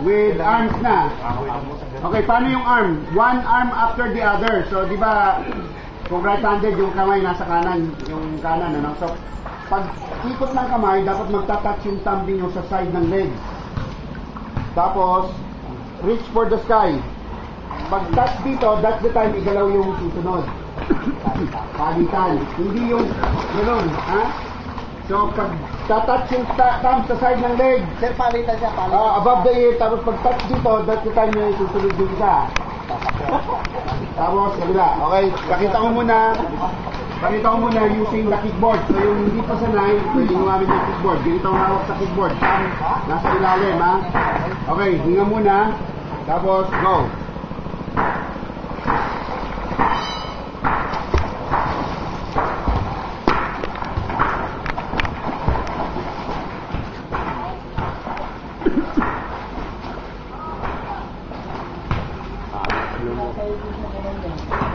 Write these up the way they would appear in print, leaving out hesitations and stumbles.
With arms na. Okay, paano yung arm? One arm after the other. So, di ba, kung right-handed, yung kamay nasa kanan, yung kanan, ano? So, pag ikot ng kamay, dapat magtatouch yung thumb ninyo sa side ng leg. Tapos, reach for the sky. Pag touch dito, that's the time igalaw yung susunod. Pagitan. Hindi yung gano'n, ha? So, pag tatouch yung thumb sa side ng leg, Sir, palitan siya, palitan. above the ear, tapos pag touch dito, that's the time yung susunod yung isa. Tapos, kabila. Okay, pakita ko muna using the kickboard. So, yung hindi pa sanay, pwede gumamit ng kickboard. Ganito ang hawak sa kickboard. Nasa ilalim, ha? Okay, hinga muna. Tapos, go.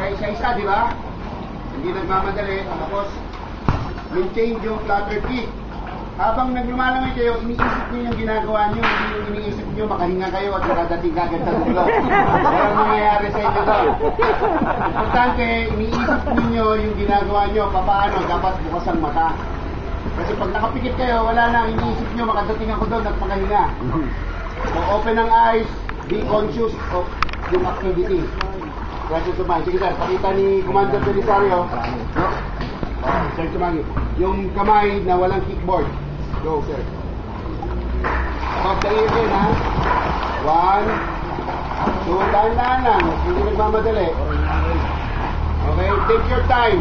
Okay, isa-isa, di ba? Hindi nagmamadali. Tapos, maintain yung flutter kick. Habang naglumalangoy kayo, iniisip niyo yung ginagawa niyo, hindi yung iniisip niyo makahinga kayo at makadating kagad sa dulo. Walang mangyayari sa inyo doon. Importante, iniisip niyo yung ginagawa niyo, paano dapat bukas ang mata. Kasi pag nakapikit kayo, wala na, iniisip niyo makadating ako doon at makahinga. So, open ang eyes, be conscious of yung activity. Present to mind. Sige sir, pakita ni Commander Belisario. Sir Tumagi. Yung kamay na walang kickboard. Go sir. Above the ear din ha. 1, 2, dahan-dahan lang. Hindi nagmamadali. Okay, take your time.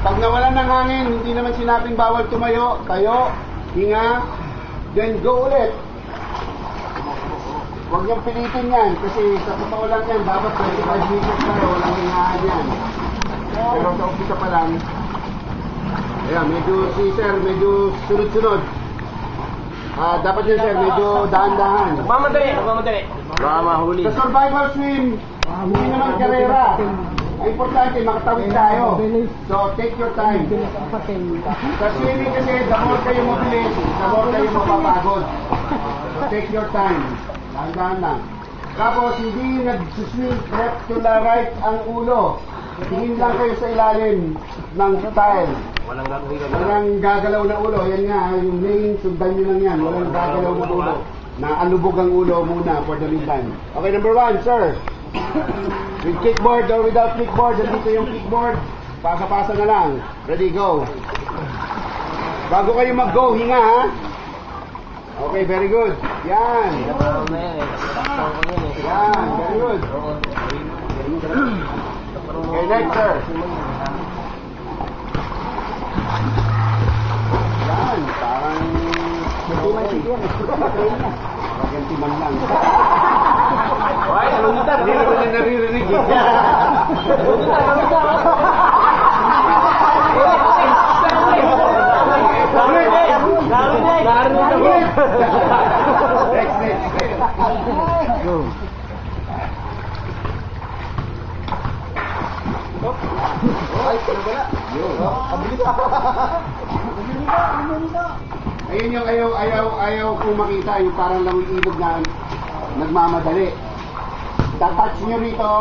Pag nawalan ng hangin, hindi naman sinabing bawal tumayo. Tayo, hinga, then go ulit. Huwag niyong pilitin yan kasi sa totoo lang yan, dapat 25 minutes na walang hingaan yan. Pero sa umpisa pa lang, ayan, medyo si sir, medyo sunod-sunod. Dapat yun sir, medyo dahan-dahan. Magmamadali. Baka mahuli. Sa survival swim, hindi naman karera. Ang importante, makatawid tayo. So, take your time. Sa swimming kasi, the more kayo mabilis, the more kayo mapapagod. So, take your time. Dahan-dahan lang. Tapos, hindi nag-swim left to the right ang ulo. Tingin lang kayo sa ilalim ng tile. Walang gagalaw na ulo. Yan nga, yung lane, sundan nyo lang yan. Walang gagalaw na ulo. Naalubog ang ulo muna for the meantime. Okay, number 1, sir. With kickboard or without kickboard, dito yung kickboard. Pasa-pasa na lang. Ready, go. Bago kayo mag-go, hinga ha. Okay, very good. Yan. Yan, very good. Okay, next, sir. Yan, parang... Maganti man lang. Ay, ano nito? Hindi ko na naririnig. Go. Ayun yung ayaw kong makita, yung parang langoy ilog na nagmamadali. Tatouch nyo rito,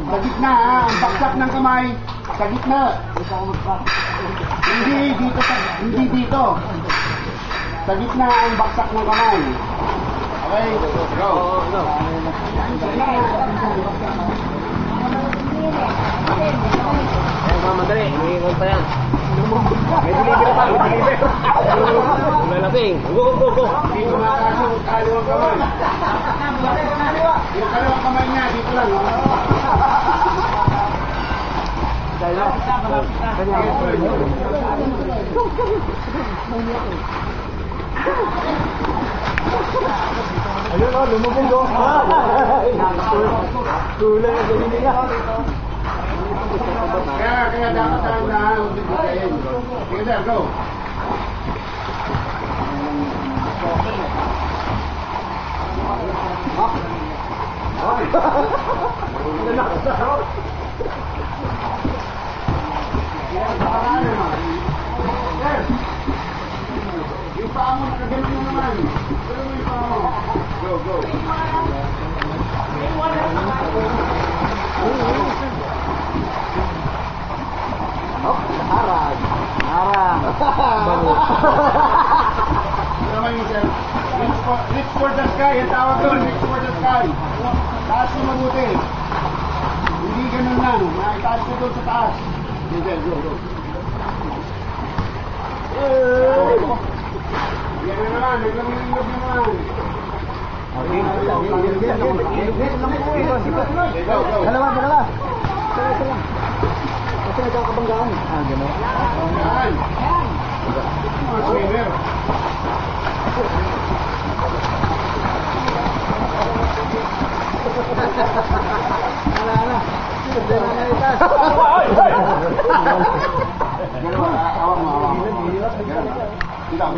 sa gitna ha, ang baksak ng kamay, sa gitna. Hindi dito. Sa gitna ang baksak ng kamay. Okay, go. Mamadali, umiingon pa yan. May delivery pa, may delivery. Umalasing. Go. Hindi ko makakasya yung kalawang kamay. Yung kalawang kamay niya, dito lang. Ayun o, lumubog o. Tulang ang ganyan nila. Kaya dapat dahan-dahan, huwag biglayin. Sige sir, go. Yung paa mo, nakagalit na naman. Pero yung paa mo. go. Oh, harag. Harag. Naman mo, sir. Reach for the sky. Ang tawag doon, reach for the sky. Taas mo mabuti. Hindi ganun lang. Itaas mo doon sa taas. Okay, go, go. Yan na naman. Naglamig-lamig naman. Okay, go, go. Dalawa. Isa lang. Kasi nagkakabanggaan. Gano'n. Yan. Mga swimmer. Wala. Ganun, awak mo. Ganun. Ikaw.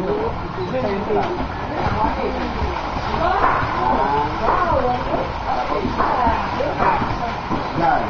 Yan.